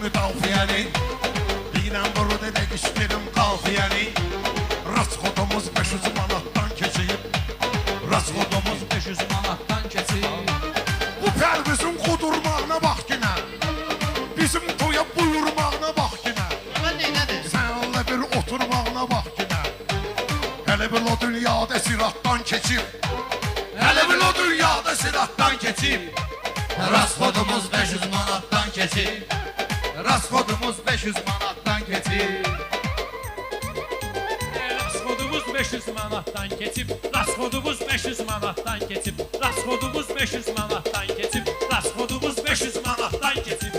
müdafiyəni. Deyirəm vurur edək işlerim qafiyəni. Rasxodumuz 500 manatdan keçib. Rasxodumuz 500 manatdan keçib. Bu pərvizin qudurmağına bax yenə. Bizim toya buyurmağına bax yenə. Sənlə bir oturmağına bax yenə. Hələ bil o dünyada siratdan keçib. Hələ bil o dünyada siratdan keçib. Rasxodumuz 500 manatdan keçib. Rasxodumuz 500 manatdan keçib. Rasxodumuz 500 manatdan keçib. Rasxodumuz 500 manatdan keçib. Rasxodumuz 500 manatdan keçib. Rasxodumuz 500 manatdan keçib.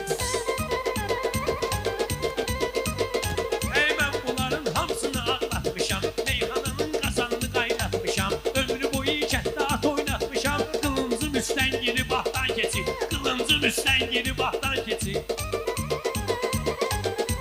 Ey mən bunların hamısını ağlatmışam. Meyxananın qazanını qaynatmışam. Ömrü boyu kənddə at oynatmışam. Qılıncım üstdən yeni baxdan keçib. Qılıncım üstdən yeni baxdan keçib.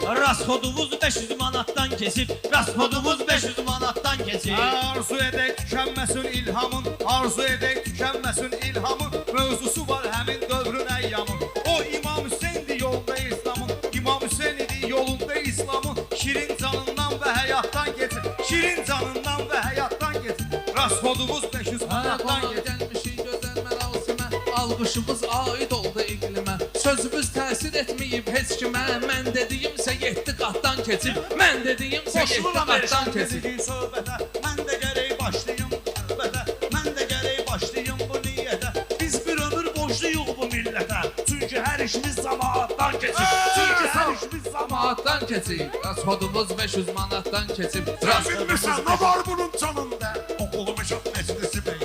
Rasxodumuz 500 manatdan keçib. Rasxodumuz 500 manatdan keçib. Arzu edək tükənməsin ilhamın, arzu edək tükənməsin ilhamın. Mövzusu var həmin dövrün əyyamın. O İmam Hüseyindir yolunda İslamın, İmam Hüseyindir yolunda İslamın. Şirin canından və həyatdan keçib, şirin canından və həyatdan keçib. Rasxodumuz 500 manatdan keçib. Gəlmişik gözəl mərasimə, alqışımız aid oldu iqlimə. Sözümüz təsir etməyib heç kimə. Mən dediyimsə 7 qatdan keçib. Mən dediyimsə 7 qatdan keçib. Söhbətə, mən də gərək başlayım söhbətə, mən də gərək başlayım bu niyyətə. Biz bir ömür borcluyuq bu millətə. Çünki hər işimiz cəmaatdan keçib. Çünki hər işimiz Manatdan keçib. Rasxodumuz 500 manatdan keçib. Bilmirsən nə var bunun canında? Oxulmuşam meclisi bey.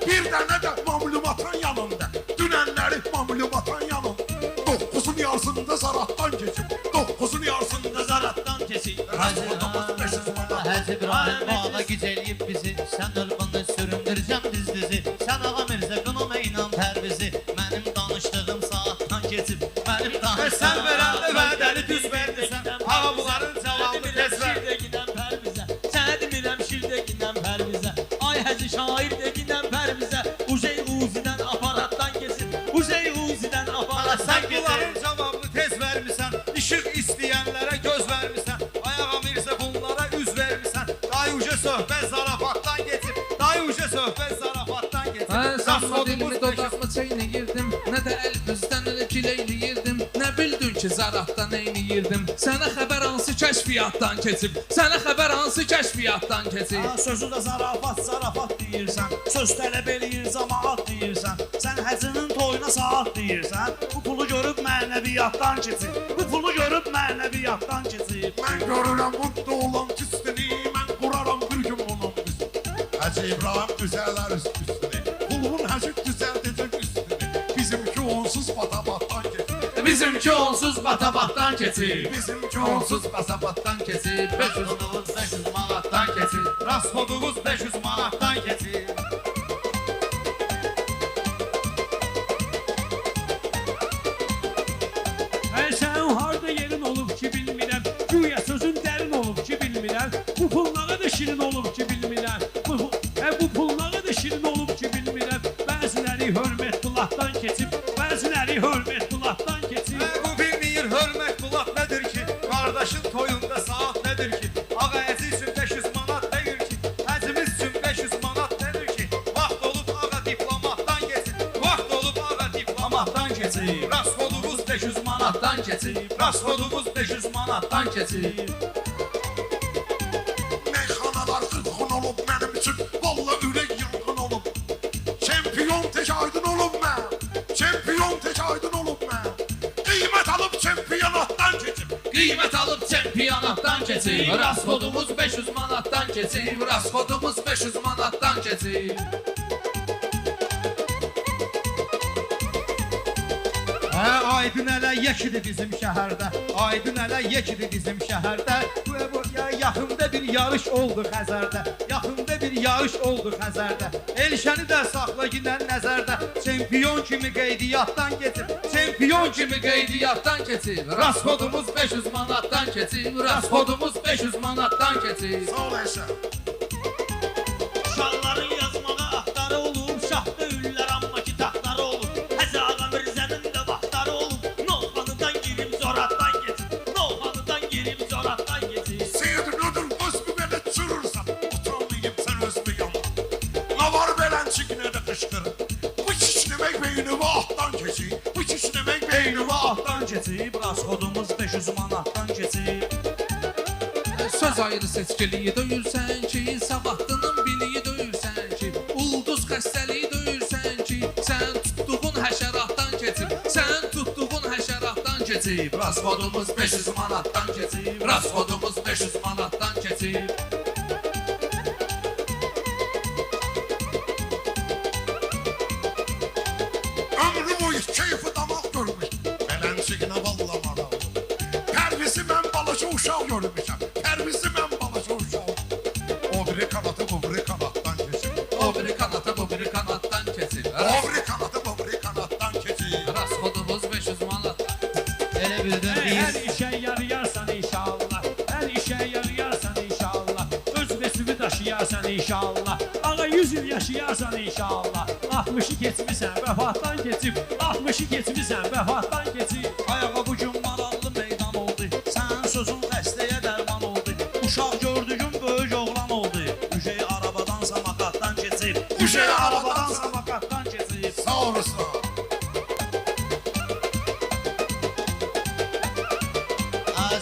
Bir dənə də mamlumatın yanında. Dünənləri mamlumatın yanında. 9'un yarısında zarattan keçib. 9'un yarısında Zaratdan keçib. Rasxodumuz 500 manatdan. Həzi İbrahim bağda güc eləyib bizi. Sən ölbünü süründürəcəm diz-dizi. Sən ağa Mirzə qınama inan pərvizi. Mənim danışdığım saatdan keçib. Mənim danışdığım Sən verəndə vədəni düz verdirsən. Ağa bunların cavabını tez ver. Şir deginən pərvizə. Sənə demirəm şir deginən pərvizə. Ay həzi şair deginən pərvizə. Ujey Uzidən aparatdan keçib. Ujey Uzidən aparatdan Sən keçib. bunların cavabını tez vermirsən. İşıq istəyənlərə göz vermirsən. Ayağa Mirzə bunlara üz vermirsən. Dayı uca söhbət zarafatdan geçib. Dayı uca söhbət zarafatdan geçib. Mən sanma Rasxodumuz dilimi 500 dodaqmı çeynəyirdim. Nə də əl bizdən elə gileyləyirdim. Nə bildin ki zaratdan eynəyirdim. Sənə xəbər hansı kəşfiyyatdan keçib. Sənə xəbər hansı kəşfiyyatdan keçib. Sözü də zarafat deyirsən. Söz tələb eləyir camaat deyirsən. Sən həcinin toyuna saat deyirsən. Bu pulu görüb mənəviyyatdan keçib. Bu pulu görüb mənəviyyatdan keçib. Mən görürəm mutlu olan küstünü. Mən quraram bir gün bunun üstünü. Hacı İbrahim düzələr üstünü. Pulun hacı düzəldəcək üstünü. Bizimki onsuz batabatdan keçib. Bizimki onsuz batabatdan keçib. Bizimki Onsuz batabattan keçib. 500 manatdan keçib. Rasxodumuz 500 manatdan keçib. Hey sen harda yerin olub ki bilmirəm. Güya sözün dərin olub ki bilmirəm. Bu pullara da şirin olub ki bilmirəm. Bu pullara da şirin olub ki bilmirəm. Bəziləri hörmət bulaqdan keçib. Bəziləri hörmət bulaqdan keçib. Bu bilmir hörmət bulaq nədir ki? Qardaşın toyunda saat nədir ki? Ağa əzi üçün 500 manat deyir ki. Həcimiz üçün 500 manat nədir ki? Vaxt olub ağa diplomatdan keçib. Vaxt olub ağa diplomatdan keçib. Rasxodumuz 500 manatdan keçib. Rasxodumuz 500 manatdan keçib. Meyxanalar qızğın olub mənim üçün. Valla ürək yanğın olub. Çempiyon tək aydın olub mən. Çempiyon tək aydın olub mən. Qiymət alıb çempionatdan keçib. Qiymət alıb çempionatdan keçib. Rasxodumuz 500 manatdan keçib. Rasxodumuz 500 manatdan keçib. Aydın ələ yekidir bizim şəhərdə. Aydın ələ yekidir bizim şəhərdə. Yaxında bir yarış oldu Xəzərdə. Yaxında bir yarış oldu Xəzərdə. Elşəni də saxla ginən nəzərdə. Çempion kimi qeydiyyatdan keçib. Çempion kimi Qeydiyyatdan keçib. Rasxodumuz 500 manatdan keçib. Rasxodumuz 500 manatdan keçib. Sağ ol Əşər. Uşaqların yazmağa axtarı olub. Şahda üllər amma ki taxtarı olub. Həzi ağa Mirzənin də vaxtları olub. Nolbanıdan girim zoratdan keçib, rasxodumuz 500 manatdan keçib. Söz ayrı seçkiliyi döyürsən ki, savadlının biliyi döyürsən ki, ulduz xəstəliyi döyürsən ki, sən tutduğun həşəratdan keçib, sən tutduğun həşəratdan keçib, rasxodumuz 500 manatdan keçib, rasxodumuz 500 manatdan keçib. Ömrü boyu keyfi damaq görmüş. Belənciyinə valla maraqlı. Pərvisi mən balaca uşaq görmüşəm. Pərvisi mən balaca uşaq. O biri kanatı bu biri kanatdan keçir. O biri kanata bu biri kanatdan keçib, O biri kanatı bu biri kanatdan keçir. rasxodumuz 500 manatdan. Elə bildin Hər biz. işə yarayarsan inşallah. Hər işə yarayarsan inşallah. Öz mesumi daşıyarsan inşallah. Ağa 100 il yaşayarsan inşallah. 60'ı keçmisən, vəfatdan keçib. 60'ı keçmisən, vəfatdan keçib. Ayağa bu gün maraqlı meydan oldu. Sənin sözün xəstəyə dərman oldu. Uşaq gördüyün böyük oğlan oldu. Üşey arabadan samakatdan keçib. Üşey arabadan samakatdan keçib. Sağ olasın.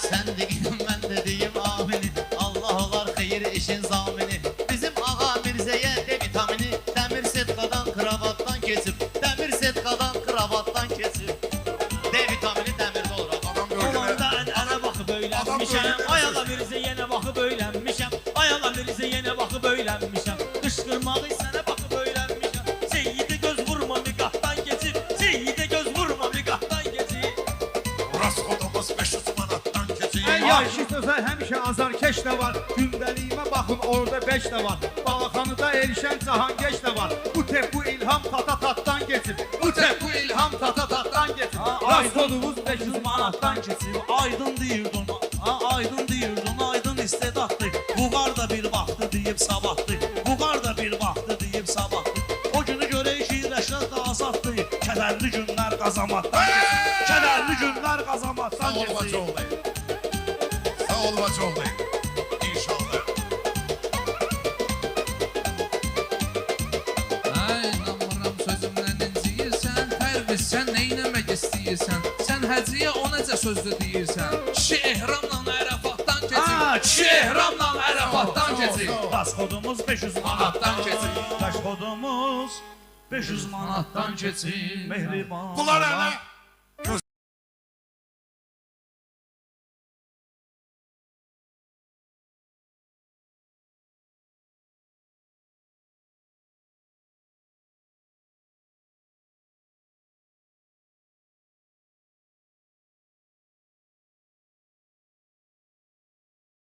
Sən deyim, mən də deyim amini. Allah olar xeyir işin zamini. Bizim ağa Mirzəyə D vitamini. Dəmir setkadan kravatdan keçib. Dəmir setkadan kravatdan keçib. D vitamini dəmirdə olur ağa. Adam gördü Olanda mü? ənə baxıb Adam öyrənmişəm. görünür. Ayağa Mirzə yenə baxıb öyrənmişəm. Ayağa Mirzə yenə baxıb öyrənmişəm. Qışqırmağı sənə baxıb öyrənmişəm. Seyyidə göz vurma miqatdan keçib. Seyyidə göz vurma miqatdan keçib. Rasxodumuz 500 manatdan keçir. Ən yaxşı sözə həmişə azarkeş də var. Gündəliyimə baxın orada 5 də var. Balaxanıda erişən cahangeç də var. Bu tep bu ilham tata tatdan keçib. Bu tep bu ilham tata tatdan keçib. Rasxodumuz 500 manatdan keçib. Aydın deyirdin, aydın deyirdin, aydın istedaddı. Buğar da bir vaxtı deyib sabahdı. Buğar da bir vaxtı deyib sabahdı. O günü görək ki, Rəşad da azaddı. Kədərli günlər qazamatdan keçib. Kədərli günlər qazamatdan Sağ ol keçib. Bacı oğlu. Sağ ol Bacı oğlu. İnşallah. Ay, inanmıram sözümlə inciyirsən, Pərviz sən neynəmək istəyirsən? Sən həciyə o necə sözlü deyirsən? Kişi ehramla Ərafatdan keçib, kişi ehramla Ərafatdan keçib. Rasxodumuz 500 Manatdan keçib. Rasxodumuz 500 manatdan keçib. Mehriban. Bunlar elə